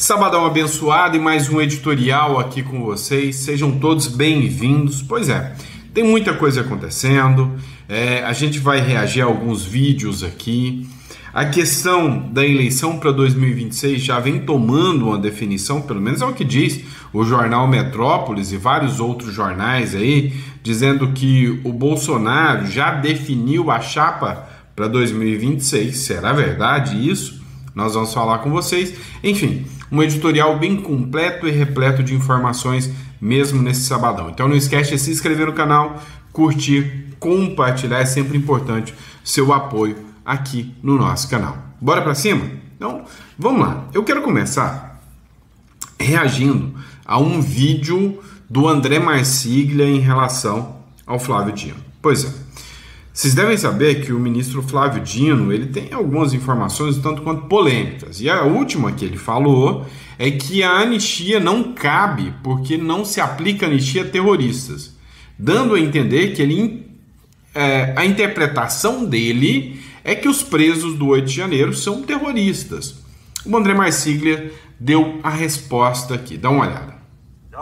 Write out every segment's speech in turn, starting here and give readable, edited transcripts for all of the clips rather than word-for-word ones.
Sabadão abençoado e mais um editorial aqui com vocês. Sejam todos bem-vindos. Pois é, tem muita coisa acontecendo. A gente vai reagir a alguns vídeos aqui. A questão da eleição para 2026 já vem tomando uma definição, pelo menos é o que diz o jornal Metrópolis e vários outros jornais aí, dizendo que o Bolsonaro já definiu a chapa para 2026. Será verdade isso? Nós vamos falar com vocês. Enfim, um editorial bem completo e repleto de informações mesmo nesse sabadão. Então não esquece de se inscrever no canal, curtir, compartilhar. É sempre importante seu apoio aqui no nosso canal. Bora pra cima? Então, vamos lá. Eu quero começar reagindo a um vídeo do André Marsiglia em relação ao Flávio Dino. Pois é. Vocês devem saber que o ministro Flávio Dino, ele tem algumas informações tanto quanto polêmicas. E a última que ele falou é que a anistia não cabe porque não se aplica anistia a terroristas, dando a entender que a interpretação dele é que os presos do 8 de janeiro são terroristas. O André Marsiglia deu a resposta aqui. Dá uma olhada.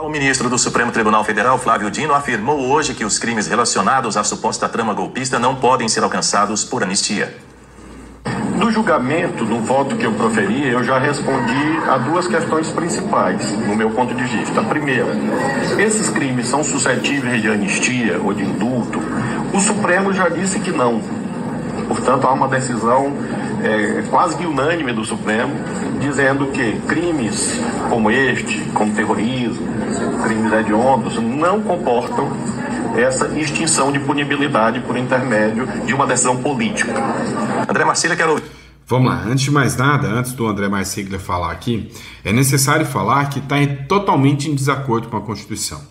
O ministro do Supremo Tribunal Federal, Flávio Dino, afirmou hoje que os crimes relacionados à suposta trama golpista não podem ser alcançados por anistia. No julgamento, no voto que eu proferi, eu já respondi a duas questões principais, no meu ponto de vista. A primeira, esses crimes são suscetíveis de anistia ou de indulto? O Supremo já disse que não. Portanto, há uma decisão quase que unânime do Supremo, dizendo que crimes como este, como terrorismo, crimes hediondos, não comportam essa extinção de punibilidade por intermédio de uma decisão política. André Marsiglia, quero... Vamos lá, antes de mais nada, antes do André Marsiglia falar aqui, é necessário falar que está totalmente em desacordo com a Constituição.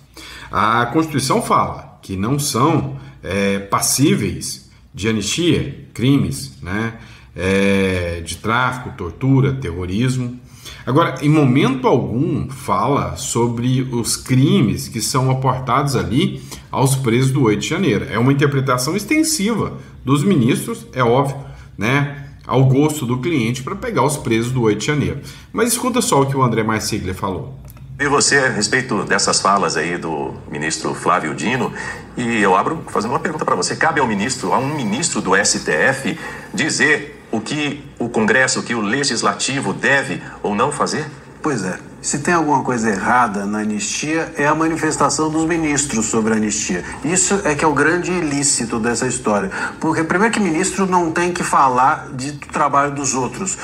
A Constituição fala que não são passíveis de anistia, crimes, né, de tráfico, tortura, terrorismo. Agora, em momento algum fala sobre os crimes que são aportados ali aos presos do 8 de janeiro. É uma interpretação extensiva dos ministros, é óbvio, né, ao gosto do cliente para pegar os presos do 8 de janeiro. Mas escuta só o que o André Marsiglia falou. E você, a respeito dessas falas aí do ministro Flávio Dino, e eu abro fazendo uma pergunta para você. Cabe a um ministro do STF dizer o que o Congresso, o que o Legislativo deve ou não fazer? Pois é. Se tem alguma coisa errada na anistia, é a manifestação dos ministros sobre a anistia. Isso é que é o grande ilícito dessa história. Porque, primeiro, que ministro não tem que falar do trabalho dos outros.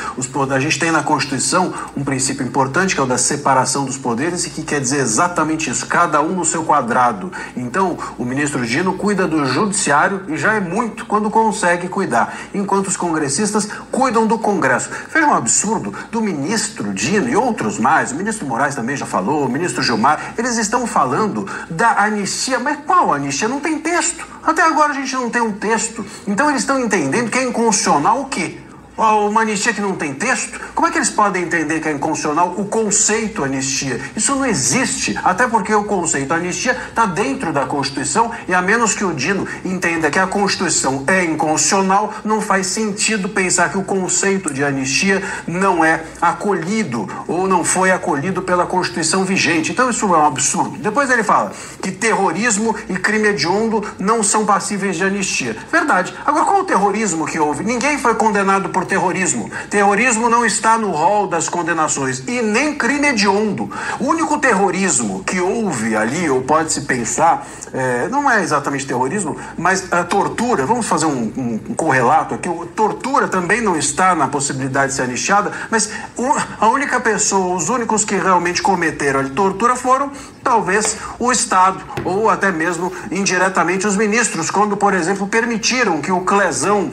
A gente tem na Constituição um princípio importante, que é o da separação dos poderes, e que quer dizer exatamente isso, cada um no seu quadrado. Então, o ministro Dino cuida do judiciário, e já é muito quando consegue cuidar, enquanto os congressistas cuidam do Congresso. Veja um absurdo do ministro Dino e outros mais, o ministro Moraes também já falou, o ministro Gilmar, eles estão falando da anistia, mas qual anistia? Não tem texto. Até agora a gente não tem um texto. Então eles estão entendendo que é inconstitucional o quê? Uma anistia que não tem texto? Como é que eles podem entender que é inconstitucional o conceito anistia? Isso não existe, até porque o conceito anistia está dentro da Constituição e a menos que o Dino entenda que a Constituição é inconstitucional, não faz sentido pensar que o conceito de anistia não é acolhido ou não foi acolhido pela Constituição vigente. Então isso é um absurdo. Depois ele fala que terrorismo e crime hediondo não são passíveis de anistia. Verdade. Agora qual o terrorismo que houve? Ninguém foi condenado por terrorismo. Terrorismo não está no rol das condenações e nem crime hediondo. O único terrorismo que houve ali, ou pode-se pensar, não é exatamente terrorismo, mas a tortura, vamos fazer um correlato aqui, tortura também não está na possibilidade de ser anistiada, mas a única pessoa, os únicos que realmente cometeram a tortura foram talvez o Estado, ou até mesmo indiretamente os ministros, quando, por exemplo, permitiram que o Clezão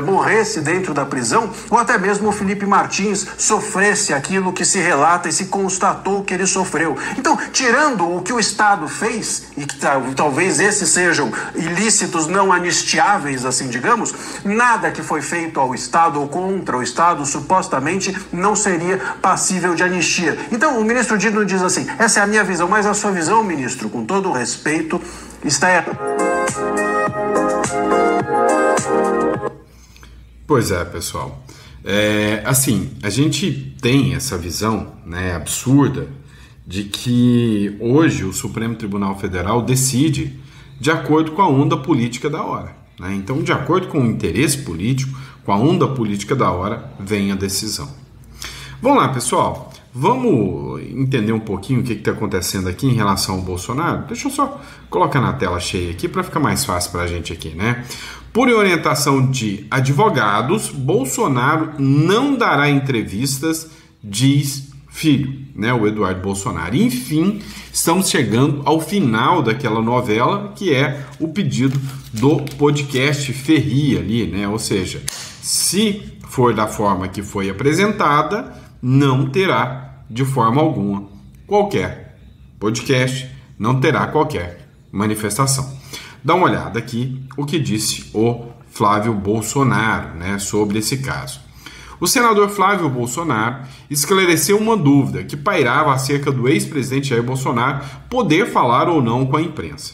morresse dentro da prisão, ou até mesmo o Felipe Martins sofresse aquilo que se relata e se constatou que ele sofreu. Então, tirando o que o Estado fez, e que talvez esses sejam ilícitos não anistiáveis, assim digamos, nada que foi feito ao Estado ou contra o Estado, supostamente, não seria passível de anistia. Então, o ministro Dino diz assim, essa é a minha visão, mas a sua visão, ministro, com todo o respeito, está errada. Pois é, pessoal. Assim, a gente tem essa visão, né, absurda de que hoje o Supremo Tribunal Federal decide de acordo com a onda política da hora, né? Então, de acordo com o interesse político, com a onda política da hora, vem a decisão. Vamos lá, pessoal. Vamos entender um pouquinho o que está acontecendo aqui em relação ao Bolsonaro? Deixa eu só colocar na tela cheia aqui para ficar mais fácil para a gente aqui, né? Por orientação de advogados, Bolsonaro não dará entrevistas, diz filho, né? O Eduardo Bolsonaro. Enfim, estamos chegando ao final daquela novela, que é o pedido do podcast Ferri ali, né? Ou seja, se for da forma que foi apresentada, não terá de forma alguma qualquer podcast, não terá qualquer manifestação. Dá uma olhada aqui o que disse o Flávio Bolsonaro, né, sobre esse caso. O senador Flávio Bolsonaro esclareceu uma dúvida que pairava acerca do ex-presidente Jair Bolsonaro poder falar ou não com a imprensa.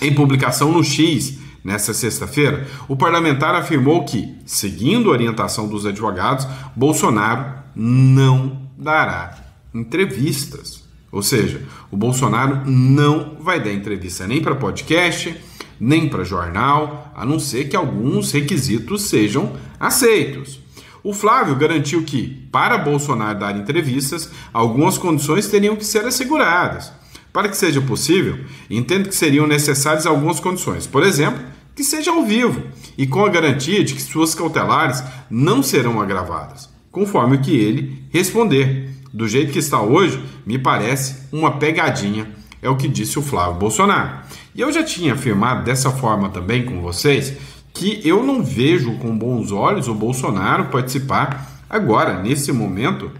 Em publicação no X, nesta sexta-feira, o parlamentar afirmou que, seguindo a orientação dos advogados, Bolsonaro não dará entrevistas. Ou seja, o Bolsonaro não vai dar entrevista nem para podcast, nem para jornal, a não ser que alguns requisitos sejam aceitos. O Flávio garantiu que, para Bolsonaro dar entrevistas, algumas condições teriam que ser asseguradas. Para que seja possível, entendo que seriam necessárias algumas condições. Por exemplo, que seja ao vivo e com a garantia de que suas cautelares não serão agravadas, conforme o que ele responder. Do jeito que está hoje, me parece uma pegadinha, é o que disse o Flávio Bolsonaro. E eu já tinha afirmado dessa forma também com vocês que eu não vejo com bons olhos o Bolsonaro participar agora, nesse momento,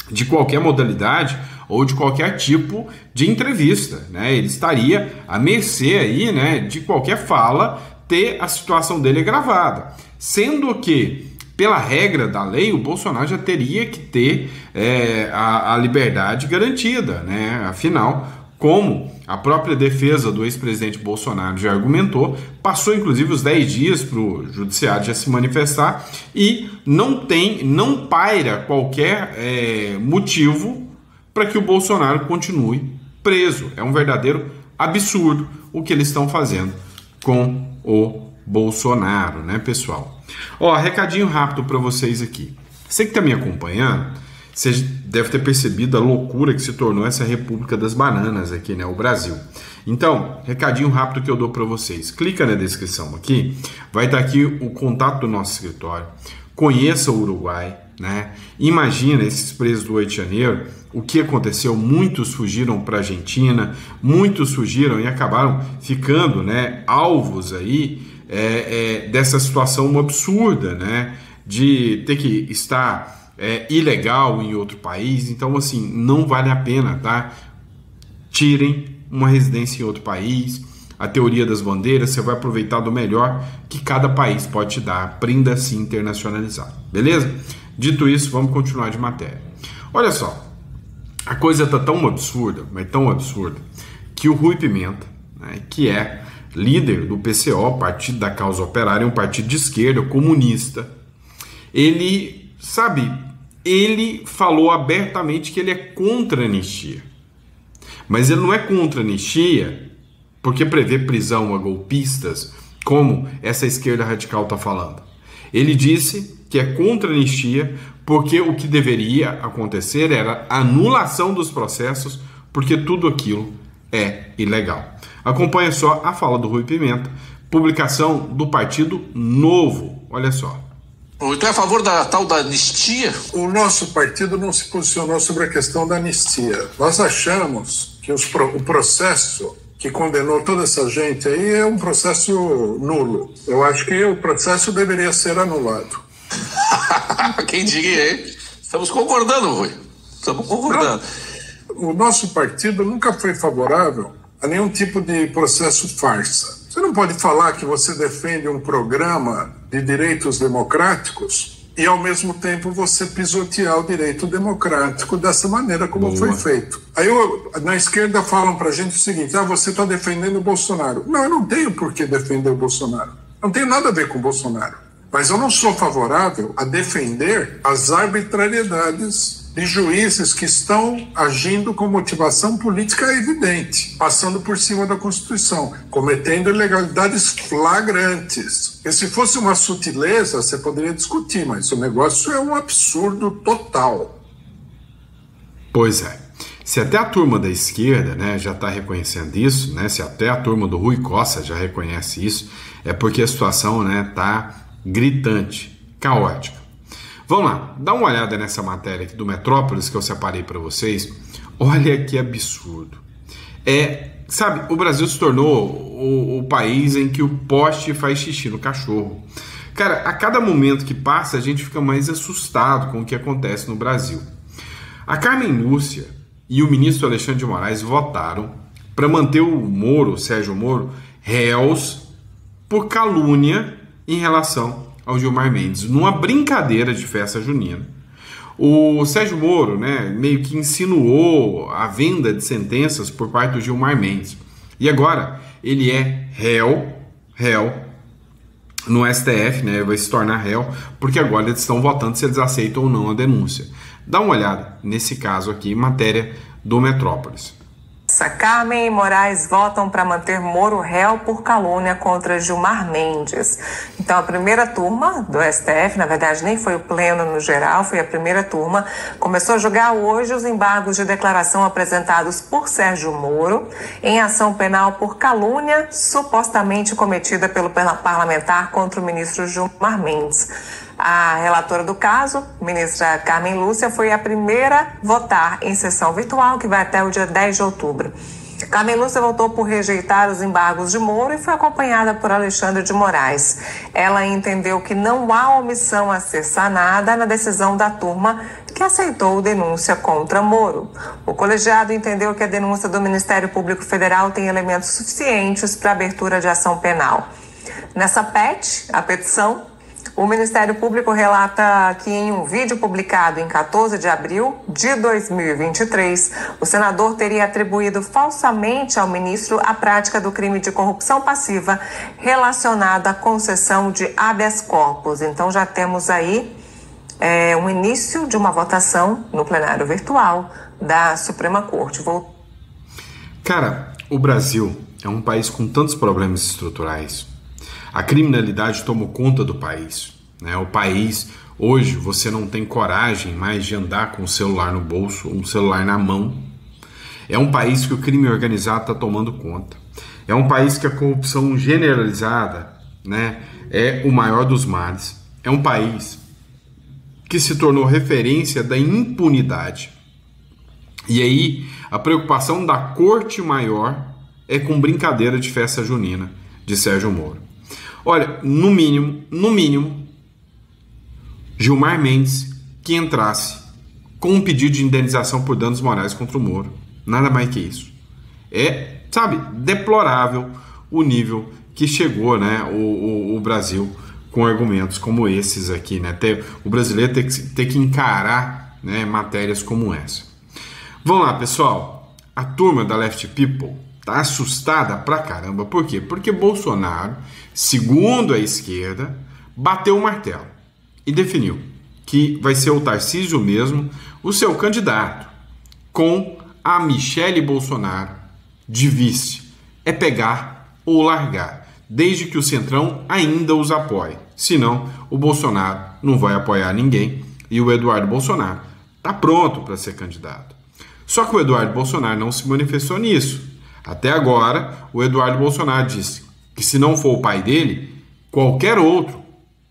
de qualquer modalidade ou de qualquer tipo de entrevista, né? Ele estaria à mercê aí, né, de qualquer fala ter a situação dele gravada, sendo que, pela regra da lei, o Bolsonaro já teria que ter a liberdade garantida, né? Afinal, como a própria defesa do ex-presidente Bolsonaro já argumentou, passou inclusive os 10 dias para o judiciário já se manifestar e não paira qualquer motivo para que o Bolsonaro continue preso. É um verdadeiro absurdo o que eles estão fazendo com o Bolsonaro, né, pessoal? Ó, recadinho rápido para vocês aqui. Você que está me acompanhando, você deve ter percebido a loucura que se tornou essa República das Bananas aqui, né, o Brasil. Então, recadinho rápido que eu dou para vocês. Clica na descrição aqui, vai estar aqui o contato do nosso escritório. Conheça o Uruguai, né? Imagina esses presos do 8 de janeiro, o que aconteceu. Muitos fugiram para a Argentina, muitos fugiram e acabaram ficando, né, alvos aí dessa situação absurda, né, de ter que estar ilegal em outro país. Então, assim, não vale a pena, tá? Tirem uma residência em outro país. A teoria das bandeiras, você vai aproveitar do melhor que cada país pode te dar. Aprenda a se internacionalizar, beleza? Dito isso, vamos continuar de matéria. Olha só, a coisa tá tão absurda, mas tão absurda, que o Rui Pimenta, né, que é líder do PCO, Partido da Causa Operária, um partido de esquerda, comunista, ele falou abertamente que ele é contra a anistia. Mas ele não é contra a anistia porque prevê prisão a golpistas, como essa esquerda radical está falando. Ele disse que é contra a anistia porque o que deveria acontecer era a anulação dos processos, porque tudo aquilo é ilegal. Acompanha só a fala do Rui Pimenta, publicação do Partido Novo. Olha só. Então é a favor da tal da anistia? O nosso partido não se posicionou sobre a questão da anistia. Nós achamos que o processo que condenou toda essa gente aí é um processo nulo. Eu acho que o processo deveria ser anulado. Quem diria, hein? Estamos concordando, Rui. Estamos concordando. O nosso partido nunca foi favorável a nenhum tipo de processo farsa. Você não pode falar que você defende um programa de direitos democráticos e, ao mesmo tempo, você pisotear o direito democrático dessa maneira como foi feito. Aí, na esquerda, falam pra gente o seguinte: você está defendendo o Bolsonaro. Não, eu não tenho por que defender o Bolsonaro. Não tem nada a ver com o Bolsonaro. Mas eu não sou favorável a defender as arbitrariedades de juízes que estão agindo com motivação política evidente, passando por cima da Constituição, cometendo ilegalidades flagrantes. E se fosse uma sutileza, você poderia discutir, mas o negócio é um absurdo total. Pois é. Se até a turma da esquerda, né, já está reconhecendo isso, né, se até a turma do Rui Costa já reconhece isso, é porque a situação, né, tá gritante, caótica. Vamos lá, dá uma olhada nessa matéria aqui do Metrópolis que eu separei para vocês. Olha que absurdo. Sabe, o Brasil se tornou o país em que o poste faz xixi no cachorro. Cara, a cada momento que passa a gente fica mais assustado com o que acontece no Brasil. A Carmen Lúcia e o ministro Alexandre de Moraes votaram para manter o Sérgio Moro, réus por calúnia em relação ao Gilmar Mendes, numa brincadeira de festa junina. O Sérgio Moro, né, meio que insinuou a venda de sentenças por parte do Gilmar Mendes. E agora ele é réu no STF, né, vai se tornar réu, porque agora eles estão votando se eles aceitam ou não a denúncia. Dá uma olhada nesse caso aqui, matéria do Metrópolis. Carmen e Moraes votam para manter Moro réu por calúnia contra Gilmar Mendes. Então, a primeira turma do STF, na verdade nem foi o pleno no geral, foi a primeira turma, começou a julgar hoje os embargos de declaração apresentados por Sérgio Moro em ação penal por calúnia supostamente cometida pelo parlamentar contra o ministro Gilmar Mendes. A relatora do caso, ministra Carmen Lúcia, foi a primeira a votar em sessão virtual, que vai até o dia 10 de outubro. Carmen Lúcia votou por rejeitar os embargos de Moro e foi acompanhada por Alexandre de Moraes. Ela entendeu que não há omissão a ser sanada na decisão da turma que aceitou denúncia contra Moro. O colegiado entendeu que a denúncia do Ministério Público Federal tem elementos suficientes para abertura de ação penal. Nessa a petição, o Ministério Público relata que em um vídeo publicado em 14 de abril de 2023, o senador teria atribuído falsamente ao ministro a prática do crime de corrupção passiva relacionada à concessão de habeas corpus. Então já temos aí um início de uma votação no plenário virtual da Suprema Corte. Cara, o Brasil é um país com tantos problemas estruturais. A criminalidade tomou conta do país, né? O país, hoje, você não tem coragem mais de andar com o celular no bolso, um celular na mão. É um país que o crime organizado está tomando conta. É um país que a corrupção generalizada, né, é o maior dos males. É um país que se tornou referência da impunidade. E aí, a preocupação da corte maior é com brincadeira de festa junina de Sérgio Moro. Olha, no mínimo, Gilmar Mendes que entrasse com um pedido de indenização por danos morais contra o Moro. Nada mais que isso. É, sabe, deplorável o nível que chegou, né, o Brasil com argumentos como esses aqui, né? O brasileiro ter que encarar, né, matérias como essa. Vamos lá, pessoal. A turma da Left People tá assustada pra caramba. Por quê? Porque Bolsonaro, segundo a esquerda, bateu o martelo e definiu que vai ser o Tarcísio mesmo o seu candidato, com a Michele Bolsonaro de vice. É pegar ou largar, desde que o Centrão ainda os apoie. Senão, o Bolsonaro não vai apoiar ninguém e o Eduardo Bolsonaro tá pronto para ser candidato. Só que o Eduardo Bolsonaro não se manifestou nisso. Até agora, o Eduardo Bolsonaro disse que se não for o pai dele, qualquer outro,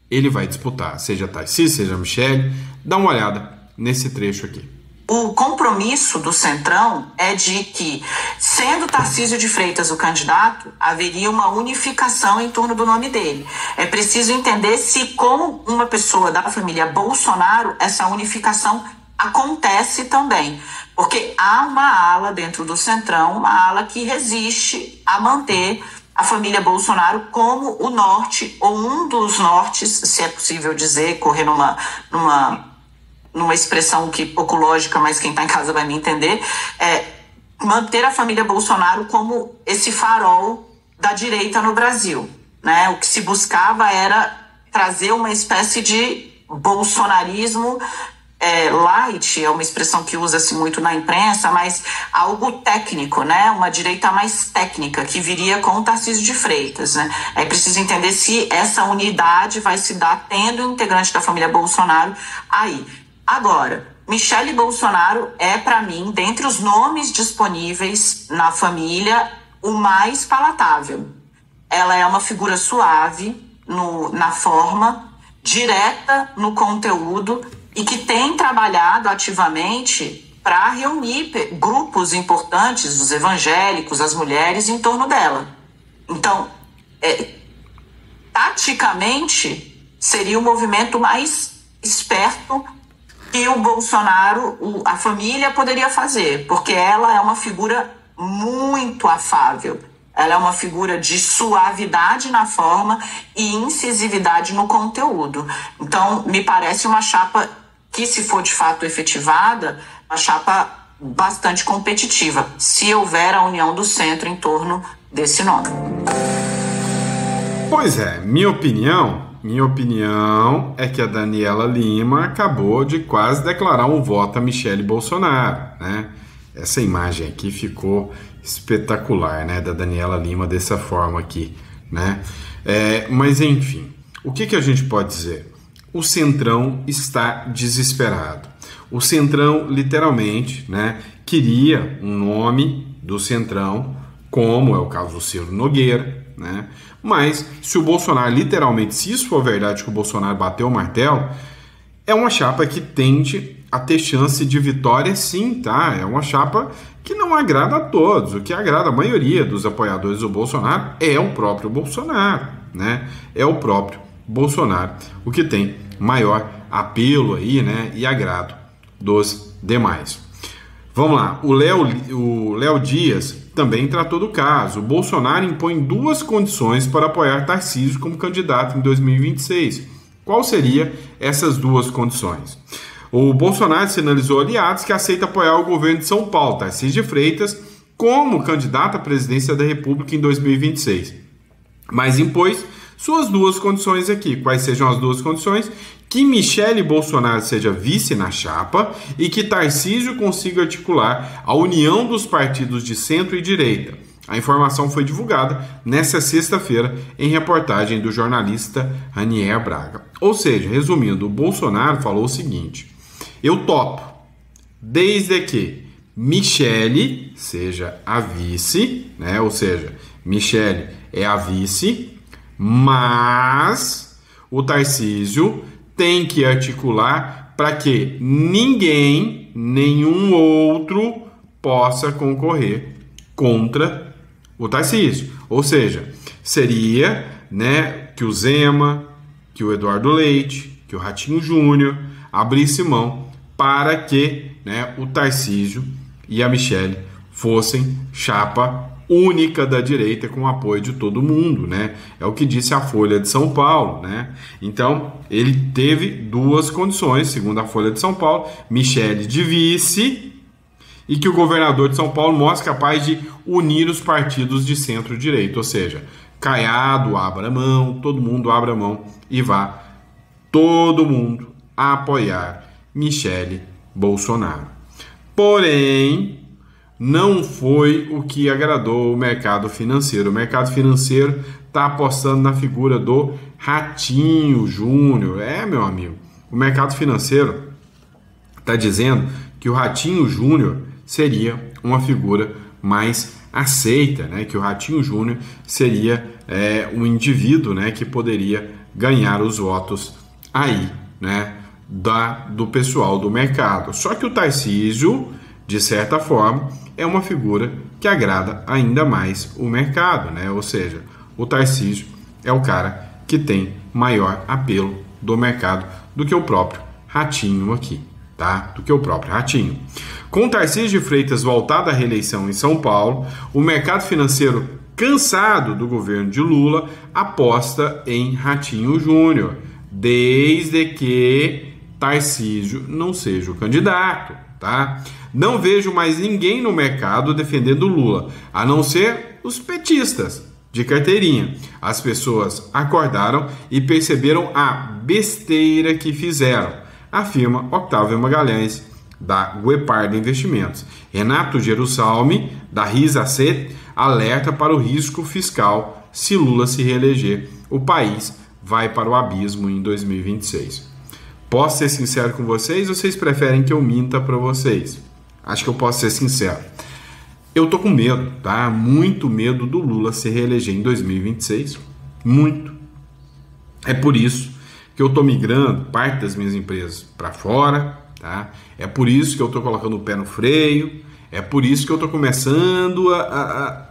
ele vai disputar, seja Tarcísio, seja Michele. Dá uma olhada nesse trecho aqui. O compromisso do Centrão é de que, sendo Tarcísio de Freitas o candidato, haveria uma unificação em torno do nome dele. É preciso entender se, como uma pessoa da família Bolsonaro, essa unificação acontece também. Porque há uma ala dentro do Centrão, uma ala que resiste a manter a família Bolsonaro como o norte, ou um dos nortes, se é possível dizer, correr numa expressão que pouco lógica, mas quem está em casa vai me entender, manter a família Bolsonaro como esse farol da direita no Brasil, né? O que se buscava era trazer uma espécie de bolsonarismo light, é uma expressão que usa-se muito na imprensa, mas algo técnico, né? Uma direita mais técnica, que viria com o Tarcísio de Freitas, né? É preciso entender se essa unidade vai se dar tendo um integrante da família Bolsonaro aí. Agora, Michele Bolsonaro é, para mim, dentre os nomes disponíveis na família, o mais palatável. Ela é uma figura suave na forma, direta no conteúdo, e que tem trabalhado ativamente para reunir grupos importantes, os evangélicos, as mulheres, em torno dela. Então, taticamente, seria o movimento mais esperto que o Bolsonaro, a família, poderia fazer, porque ela é uma figura muito afável. Ela é uma figura de suavidade na forma e incisividade no conteúdo. Então, me parece uma chapa que, se for de fato efetivada, uma chapa bastante competitiva, se houver a união do centro em torno desse nome. Pois é, minha opinião é que a Daniela Lima acabou de quase declarar um voto a Michele Bolsonaro, né? Essa imagem aqui ficou espetacular, né, da Daniela Lima dessa forma aqui, né? Mas enfim, o que a gente pode dizer? O Centrão está desesperado. O Centrão, literalmente, né, queria um nome do Centrão, como é o caso do Ciro Nogueira, né? Mas se o Bolsonaro, literalmente, se isso for verdade que o Bolsonaro bateu o martelo, é uma chapa que tende a ter chance de vitória, sim, tá? É uma chapa que não agrada a todos. O que agrada a maioria dos apoiadores do Bolsonaro é o próprio Bolsonaro, né? É o próprio Bolsonaro, o que tem maior apelo aí, né? E agrado dos demais. Vamos lá, o Léo Dias também tratou do caso. O Bolsonaro impõe duas condições para apoiar Tarcísio como candidato em 2026. Qual seriam essas duas condições? O Bolsonaro sinalizou aliados que aceita apoiar o governo de São Paulo, Tarcísio de Freitas, como candidato à presidência da República em 2026. Mas impôs suas duas condições aqui. Quais sejam as duas condições? Que Michele Bolsonaro seja vice na chapa e que Tarcísio consiga articular a união dos partidos de centro e direita. A informação foi divulgada nesta sexta-feira em reportagem do jornalista Ranier Braga. Ou seja, resumindo, o Bolsonaro falou o seguinte: eu topo, desde que Michele seja a vice, né? Ou seja, Michele é a vice, mas o Tarcísio tem que articular para que nenhum outro possa concorrer contra o Tarcísio. Ou seja, seria, né, que o Zema, que o Eduardo Leite, que o Ratinho Júnior abrisse mão para que, né, o Tarcísio e a Michele fossem chapa única da direita com o apoio de todo mundo, né? É o que disse a Folha de São Paulo, né? Então, ele teve duas condições, segundo a Folha de São Paulo: Michele de vice e que o governador de São Paulo mostre capaz de unir os partidos de centro-direita, ou seja, Caiado abra mão, todo mundo abra mão e vá todo mundo a apoiar Michele Bolsonaro. Porém, não foi o que agradou o mercado financeiro. O mercado financeiro está apostando na figura do Ratinho Júnior. Meu amigo, o mercado financeiro está dizendo que o Ratinho Júnior seria uma figura mais aceita, né? Que o Ratinho Júnior seria um indivíduo, né, que poderia ganhar os votos aí, né, do pessoal do mercado. Só que o Tarcísio, de certa forma, é uma figura que agrada ainda mais o mercado, né? Ou seja, o Tarcísio é o cara que tem maior apelo do mercado do que o próprio Ratinho aqui, tá? Do que o próprio Ratinho. Com Tarcísio de Freitas voltado à reeleição em São Paulo, o mercado financeiro, cansado do governo de Lula, aposta em Ratinho Júnior, desde que Tarcísio não seja o candidato, tá? Não vejo mais ninguém no mercado defendendo Lula, a não ser os petistas, de carteirinha. As pessoas acordaram e perceberam a besteira que fizeram, afirma Octávio Magalhães, da Guepardo Investimentos. Renato Gerusalmi, da RISA-C, alerta para o risco fiscal se Lula se reeleger. O país vai para o abismo em 2026. Posso ser sincero com vocês ou vocês preferem que eu minta para vocês? Acho que eu posso ser sincero. Eu tô com medo, tá? Muito medo do Lula se reeleger em 2026. Muito. É por isso que eu tô migrando parte das minhas empresas para fora, tá? É por isso que eu tô colocando o pé no freio. É por isso que eu tô começando a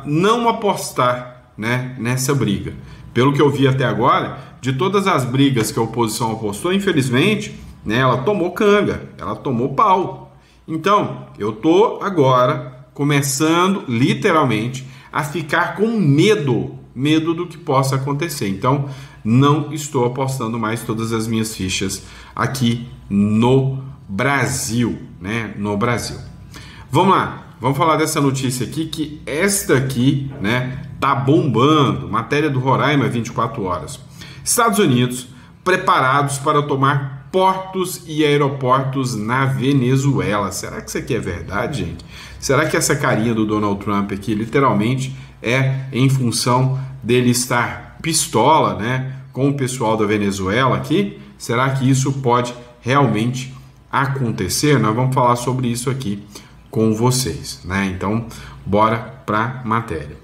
não apostar, né, nessa briga. Pelo que eu vi até agora, de todas as brigas que a oposição apostou, infelizmente, né, ela tomou canga, ela tomou pau. Então, eu tô agora começando, literalmente, a ficar com medo do que possa acontecer. Então, não estou apostando mais todas as minhas fichas aqui no Brasil, né, no Brasil. Vamos lá, vamos falar dessa notícia aqui, que esta aqui, né, tá bombando, matéria do Roraima 24 horas. Estados Unidos preparados para tomar portos e aeroportos na Venezuela. Será que isso aqui é verdade, gente? Será que essa carinha do Donald Trump aqui literalmente é em função dele estar pistola, né, com o pessoal da Venezuela aqui? Será que isso pode realmente acontecer? Nós vamos falar sobre isso aqui com vocês, né? Então, bora para matéria.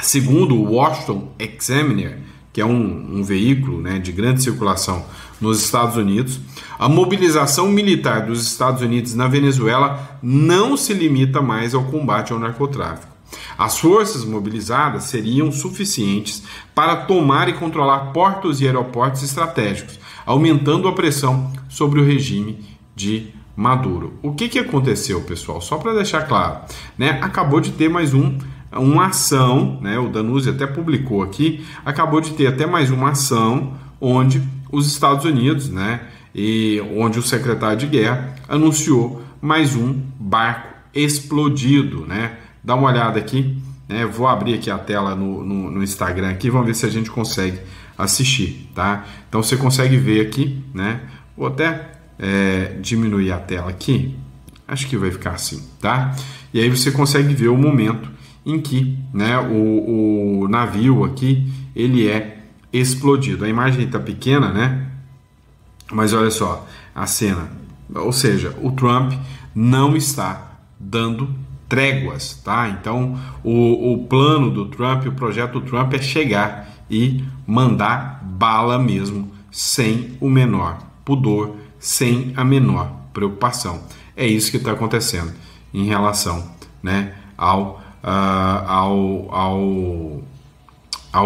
Segundo o Washington Examiner, que é um veículo, né, de grande circulação nos Estados Unidos, a mobilização militar dos Estados Unidos na Venezuela não se limita mais ao combate ao narcotráfico. As forças mobilizadas seriam suficientes para tomar e controlar portos e aeroportos estratégicos, aumentando a pressão sobre o regime de Maduro. O que aconteceu, pessoal? Só para deixar claro, né? Acabou de ter mais uma ação, né? O Danuzzi até publicou aqui, acabou de ter até mais uma ação onde os Estados Unidos, né, e onde o secretário de guerra anunciou mais um barco explodido, né? Dá uma olhada aqui, né? Vou abrir aqui a tela no Instagram aqui, vamos ver se a gente consegue assistir, tá? Então você consegue ver aqui, né? Vou até diminuir a tela aqui, acho que vai ficar assim, tá? E aí você consegue ver o momento em que, né, o navio aqui, ele é explodido. A imagem está pequena, né? Mas olha só a cena. Ou seja, o Trump não está dando tréguas, tá? Então, o plano do Trump, o projeto do Trump é chegar e mandar bala mesmo, sem o menor pudor, sem a menor preocupação. É isso que está acontecendo em relação, né, ao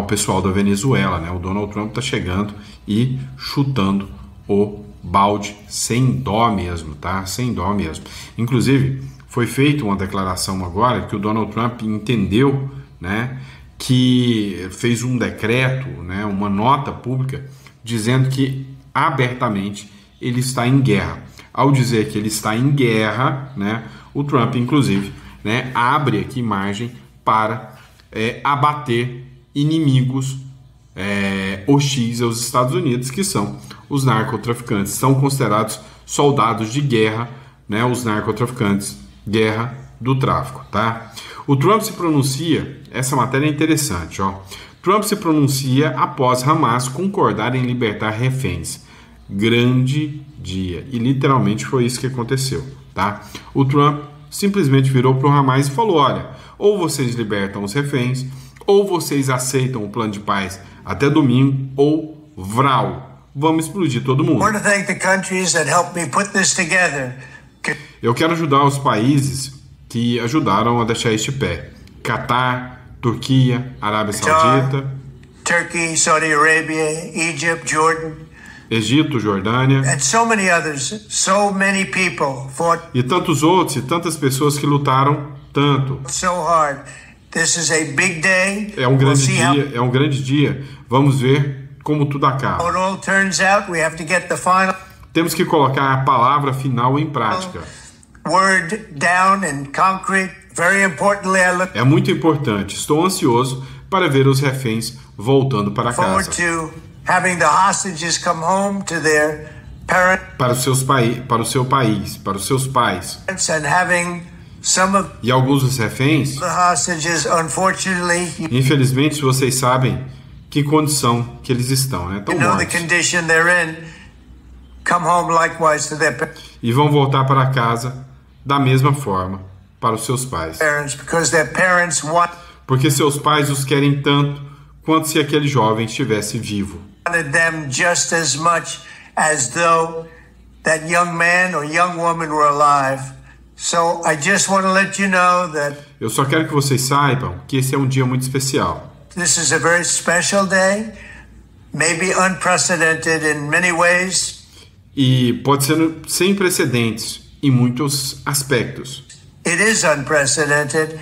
pessoal da Venezuela, né? O Donald Trump está chegando e chutando o balde sem dó mesmo, tá? Sem dó mesmo. Inclusive, foi feita uma declaração agora que o Donald Trump entendeu, né, que fez um decreto, né, uma nota pública, dizendo que abertamente ele está em guerra. Ao dizer que ele está em guerra, né, o Trump, inclusive, né, abre aqui margem para abater inimigos hostis aos Estados Unidos, que são os narcotraficantes. São considerados soldados de guerra, né, os narcotraficantes, guerra do tráfico, tá? O Trump se pronuncia, essa matéria é interessante, ó. Trump se pronuncia após Hamas concordar em libertar reféns. Grande dia. E literalmente foi isso que aconteceu, tá? O Trump simplesmente virou para o Hamas e falou: olha, ou vocês libertam os reféns, ou vocês aceitam o plano de paz até domingo, ou vral, vamos explodir todo mundo. Eu quero ajudar os países que ajudaram a deixar este pé: Catar, Turquia, Arábia Saudita, Turkey, Saudi Arabia, Egypt, Jordan, Egito, Jordânia, and so many others, so many people fought e tantos outros e tantas pessoas que lutaram tanto. So hard. This is a big day. É um grande dia, é um grande dia. Vamos ver como tudo acaba. How it all turns out, we have to get the final. Temos que colocar a palavra final em prática. Word down in concrete Very importantly, I look É muito importante. Estou ansioso para ver os reféns voltando para forward casa. to having the hostages come home to their parents Para o seu país, para os seus pais. and having some of E alguns dos reféns, the hostages, unfortunately, infelizmente, vocês sabem que condição que eles estão, né? Estão you know the mortos. condition they're in, come home likewise to their E vão voltar para casa da mesma forma para os seus pais. parents because their parents wanted Porque seus pais os querem tanto quanto se aquele jovem estivesse vivo. them just as much as though that young man or young woman were alive. So I just want to let you know that Eu só quero que vocês saibam que esse é um dia muito especial. this is a very special day, maybe unprecedented in many ways. E pode ser sem precedentes em muitos aspectos. It is unprecedented,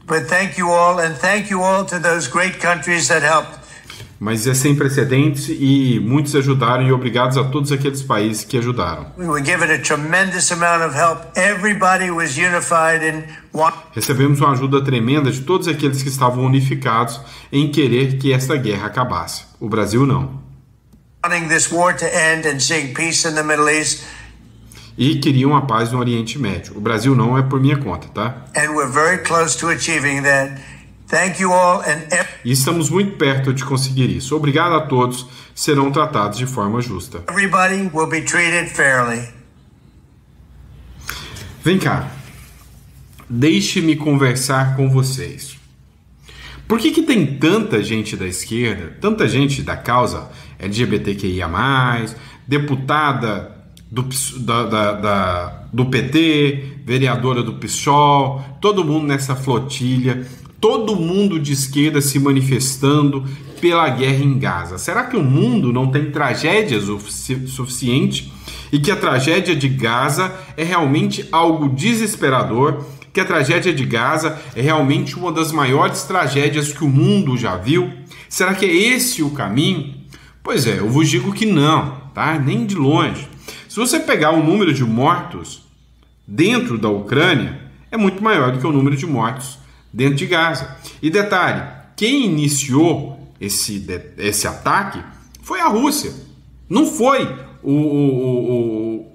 but thank you all, and thank you all to those great countries that helped. Mas é sem precedentes e muitos ajudaram, e obrigados a todos aqueles países que ajudaram. We were given a tremendous amount of help. Everybody was unified in Recebemos uma ajuda tremenda de todos aqueles que estavam unificados em querer que esta guerra acabasse. O Brasil não. wanting this war to end and seeing peace in the Middle East. E queriam a paz no Oriente Médio. O Brasil não é por minha conta, tá? And we're very close to achieving that. Thank you all and E estamos muito perto de conseguir isso. Obrigado a todos. Serão tratados de forma justa. everybody will be treated fairly. Vem cá. Deixe-me conversar com vocês. Por que tem tanta gente da esquerda, tanta gente da causa LGBTQIA+, deputada do PT, vereadora do PSOL, todo mundo nessa flotilha, todo mundo de esquerda se manifestando pela guerra em Gaza? Será que o mundo não tem tragédias suficiente e que a tragédia de Gaza é realmente algo desesperador, que a tragédia de Gaza é realmente uma das maiores tragédias que o mundo já viu? Será que é esse o caminho? Pois é, eu vos digo que não, tá? Nem de longe. Se você pegar o número de mortos dentro da Ucrânia, é muito maior do que o número de mortos dentro de Gaza. E detalhe, quem iniciou esse ataque foi a Rússia. Não foi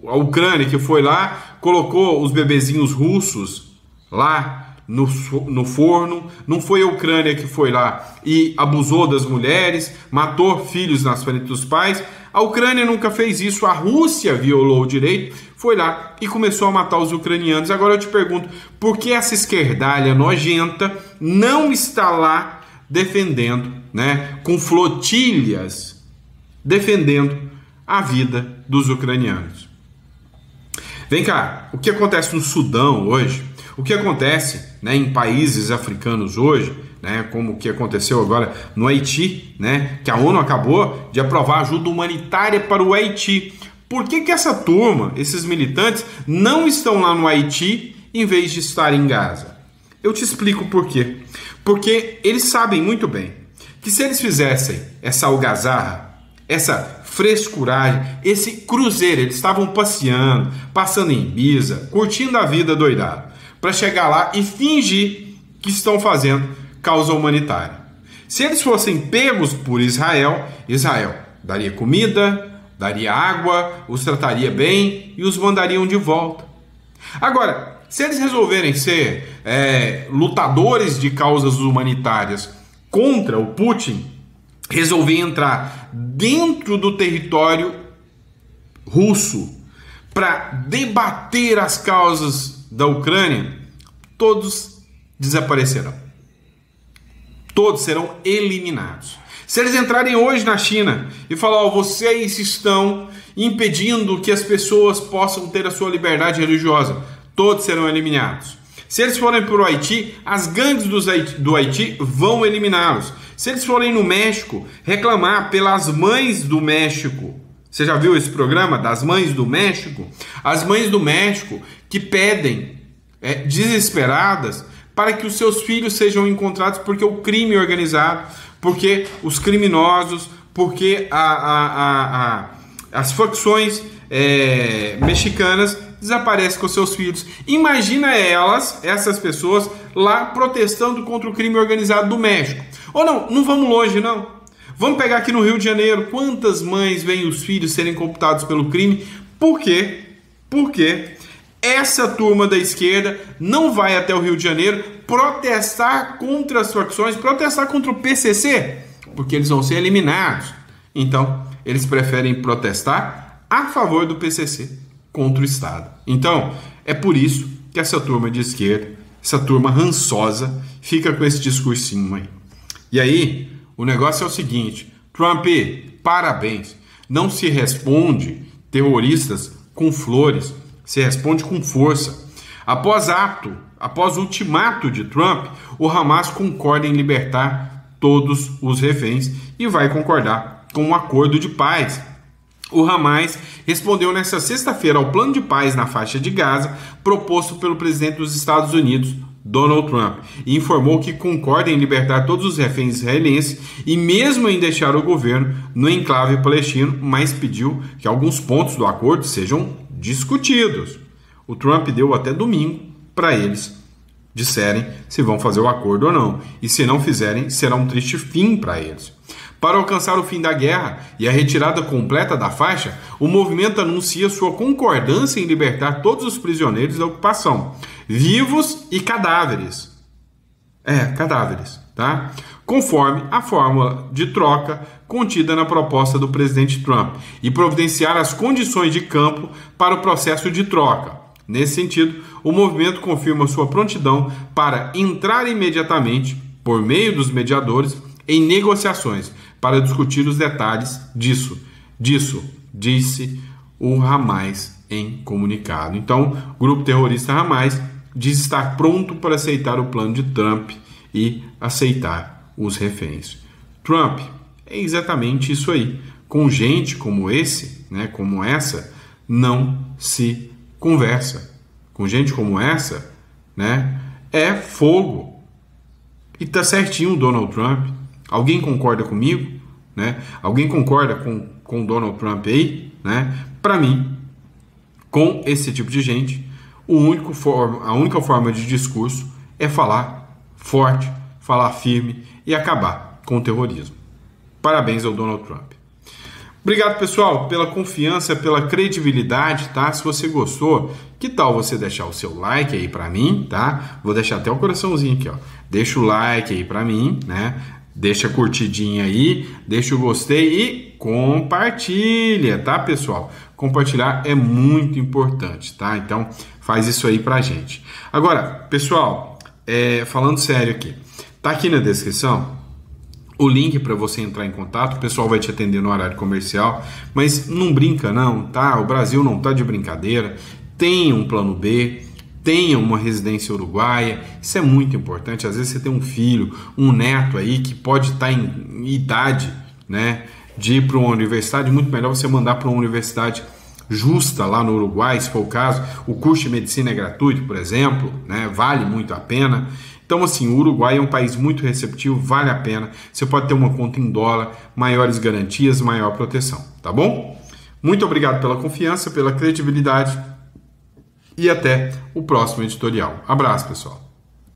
a Ucrânia que foi lá, colocou os bebezinhos russos lá no forno. Não foi a Ucrânia que foi lá e abusou das mulheres, matou filhos nas frente dos pais. A Ucrânia nunca fez isso. A Rússia violou o direito, foi lá e começou a matar os ucranianos. Agora eu te pergunto, por que essa esquerdalha nojenta não está lá defendendo, né, com flotilhas, defendendo a vida dos ucranianos? Vem cá, o que acontece no Sudão hoje, o que acontece, né, em países africanos hoje, né, como o que aconteceu agora no Haiti, né, que a ONU acabou de aprovar ajuda humanitária para o Haiti. Por que essa turma, esses militantes, não estão lá no Haiti em vez de estar em Gaza? Eu te explico por quê. Porque eles sabem muito bem que se eles fizessem essa algazarra, essa frescuragem, esse cruzeiro, eles estavam passeando, passando em Ibiza, curtindo a vida doidado, para chegar lá e fingir que estão fazendo causa humanitária. Se eles fossem pegos por Israel, Israel daria comida, daria água, os trataria bem e os mandariam de volta. Agora, se eles resolverem ser lutadores de causas humanitárias contra o Putin, resolver entrar dentro do território russo para debater as causas da Ucrânia, todos desaparecerão. Todos serão eliminados. Se eles entrarem hoje na China e falar, vocês estão impedindo que as pessoas possam ter a sua liberdade religiosa, todos serão eliminados. Se eles forem para o Haiti, as gangues do Haiti vão eliminá-los. Se eles forem no México reclamar pelas mães do México, você já viu esse programa das mães do México? As mães do México que pedem desesperadas para que os seus filhos sejam encontrados, porque o crime organizado, porque os criminosos, porque as facções mexicanas desaparece com seus filhos. Imagina essas pessoas lá protestando contra o crime organizado do México. Ou não vamos longe não. Vamos pegar aqui no Rio de Janeiro, quantas mães veem os filhos serem computados pelo crime? Por quê? Porque essa turma da esquerda não vai até o Rio de Janeiro protestar contra as facções, protestar contra o PCC, porque eles vão ser eliminados. Então, eles preferem protestar a favor do PCC contra o Estado. Então, é por isso que essa turma de esquerda, essa turma rançosa, fica com esse discursinho aí. E aí, o negócio é o seguinte: Trump, parabéns. Não se responde terroristas com flores, se responde com força. Após o ultimato de Trump, o Hamas concorda em libertar todos os reféns e vai concordar com um acordo de paz. O Hamas respondeu nesta sexta-feira ao plano de paz na faixa de Gaza proposto pelo presidente dos Estados Unidos, Donald Trump, e informou que concorda em libertar todos os reféns israelenses e mesmo em deixar o governo no enclave palestino, mas pediu que alguns pontos do acordo sejam discutidos. O Trump deu até domingo para eles disserem se vão fazer o acordo ou não, e se não fizerem, será um triste fim para eles. Para alcançar o fim da guerra e a retirada completa da faixa, o movimento anuncia sua concordância em libertar todos os prisioneiros da ocupação, vivos e cadáveres. Cadáveres, tá? Conforme a fórmula de troca contida na proposta do presidente Trump, e providenciar as condições de campo para o processo de troca. Nesse sentido, o movimento confirma sua prontidão para entrar imediatamente, por meio dos mediadores, em negociações para discutir os detalhes disso, disse o Hamas em comunicado. Então, o grupo terrorista Hamas diz estar pronto para aceitar o plano de Trump e aceitar os reféns. Trump é exatamente isso aí. Com gente como esse, como essa, não se conversa. Com gente como essa, é fogo. E tá certinho o Donald Trump. Alguém concorda comigo? Alguém concorda com o Donald Trump aí? Para mim, com esse tipo de gente, a única forma de discurso é falar forte, falar firme e acabar com o terrorismo. Parabéns ao Donald Trump. Obrigado, pessoal, pela confiança, pela credibilidade, tá? Se você gostou, que tal você deixar o seu like aí pra mim, tá? Vou deixar até o coraçãozinho aqui, ó. Deixa o like aí pra mim, Deixa a curtidinha aí, deixa o gostei e compartilha, tá, pessoal? Compartilhar é muito importante, tá? Então, faz isso aí pra gente. Agora, pessoal, falando sério aqui, tá aqui na descrição o link para você entrar em contato. O pessoal vai te atender no horário comercial, mas não brinca não, tá? O Brasil não tá de brincadeira. Tenha um plano B, tenha uma residência uruguaia, isso é muito importante. Às vezes você tem um filho, um neto aí que pode estar em idade, de ir para uma universidade. Muito melhor você mandar para uma universidade justa lá no Uruguai, se for o caso. O curso de medicina é gratuito, por exemplo, vale muito a pena. Então, assim, o Uruguai é um país muito receptivo, vale a pena. Você pode ter uma conta em dólar, maiores garantias, maior proteção, tá bom? Muito obrigado pela confiança, pela credibilidade e até o próximo editorial. Abraço, pessoal.